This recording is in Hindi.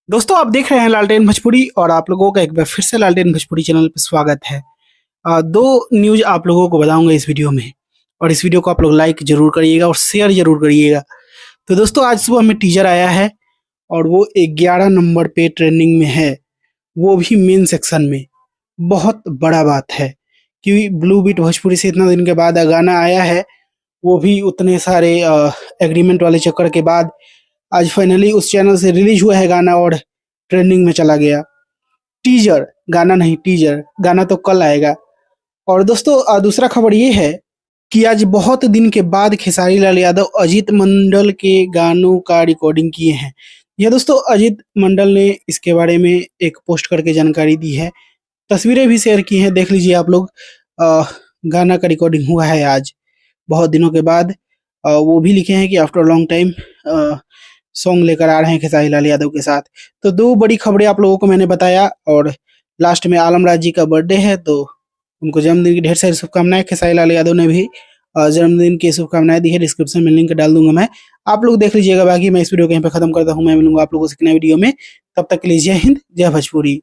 दोस्तों आप देख रहे हैं लालटेन भोजपुरी और आप लोगों का एक बार फिर से लालटेन भोजपुरी चैनल पर स्वागत है। दो न्यूज आप लोगों को बताऊंगा इस वीडियो में और इस वीडियो को आप लोग लाइक जरूर करिएगा और शेयर जरूर करिएगा। तो दोस्तों आज सुबह में टीजर आया है और वो 11 नंबर पे ट्रेंडिंग में है, वो भी मेन सेक्शन में। बहुत बड़ा बात है कि ब्लू बीट भोजपुरी से इतना दिन के बाद गाना आया है, वो भी उतने सारे एग्रीमेंट वाले चक्कर के बाद आज फाइनली उस चैनल से रिलीज हुआ है गाना और ट्रेंडिंग में चला गया। टीजर, गाना नहीं टीजर, गाना तो कल आएगा। और दोस्तों दूसरा खबर ये है कि आज बहुत दिन के बाद खेसारी लाल यादव अजीत मंडल के गानों का रिकॉर्डिंग किए हैं। यह दोस्तों अजीत मंडल ने इसके बारे में एक पोस्ट करके जानकारी दी है, तस्वीरें भी शेयर की हैं, देख लीजिए आप लोग। अ, गाना का रिकॉर्डिंग हुआ है आज बहुत दिनों के बाद। वो भी लिखे हैं कि आफ्टर लॉन्ग टाइम सॉन्ग लेकर आ रहे हैं खेसारी लाल यादव के साथ। तो दो बड़ी खबरें आप लोगों को मैंने बताया और लास्ट में आलम राज जी का बर्थडे है तो उनको जन्मदिन की ढेर सारी शुभकामनाएं। खेसारी लाल यादव ने भी जन्मदिन की शुभकामनाएं दी है, डिस्क्रिप्शन में लिंक डाल दूंगा मैं, आप लोग देख लीजिएगा। बाकी मैं इस वीडियो को यहीं पे खत्म करता हूँ, मैं मिलूंगा आप लोगों से एक नए वीडियो में। तब तक के लिए जय हिंद, जय भोजपुरी।